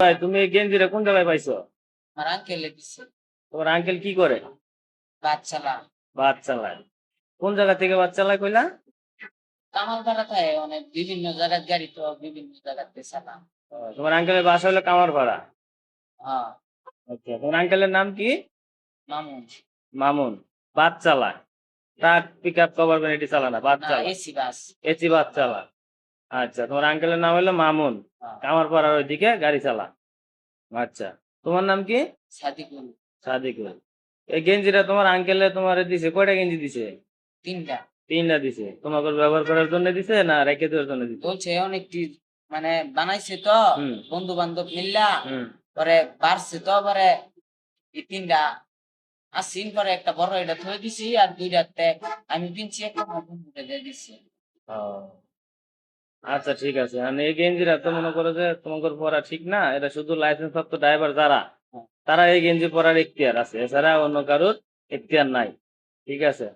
ভাই তুমি এই গেঞ্জিটা কোন জায়গায় পাইছো? আমার আঙ্কেলে দিছে। তোমার আঙ্কেল কি করে? বাচ্চালা বাস চালায়। কোন জায়গা থেকে বাস চালায় কইলা? কামাল ভাড়া থাকে অনেক বিভিন্ন জায়গার গাড়ি তো বিভিন্ন জায়গাতে চালাম। তোমার আঙ্কেলের বাসা হলো কামারপাড়া। হ্যাঁ। আচ্ছা, তোমার আঙ্কেলের নাম কি? মামুন। মামুন। বাস চালায়। Truck pick up cover van এটি চালায় না, বাস না, চালায়। AC bus. এসি বাস চালায়। আচ্ছা, তোমার আঙ্কেলের নাম হলো মামুন। হ্যাঁ। কামারপাড়ার ওইদিকে গাড়ি চালা। আচ্ছা, তোমার নাম কি? সাদিকুল। সাদিকুল। এই গেঞ্জিটা তোমার আঙ্কেলে তোমার দিছে কয়টা গেঞ্জি দিছে? 3টা। তিনটা দিছে। তোমাকে ব্যবহার করার জন্য দিছে না রেখে দেওয়ার জন্য দিছে? বলছে অনেকটি মানে বানাইছে তো হুম। বন্ধু বান্ধব মিল্লা, হুম। পরে বাড়ছে তো পরে এই 3টা আসিন, পরে একটা বড় এটা থয়ে দিছি আর 2টাতে আমি কিনছি, একটা আমার বন্ধুকে দিয়ে দিছি। ও, আচ্ছা ঠিক আছে। আর এই গেঞ্জিটা তো মনে করো যে তোমাদের পরা ঠিক না, এটা শুধু লাইসেন্স প্রাপ্ত ড্রাইভার যারা, হ্যাঁ। তারা এই গেঞ্জি পরার এখতিয়ার আছে, এছাড়া অন্য কারোর এখতিয়ার নাই। ঠিক আছে।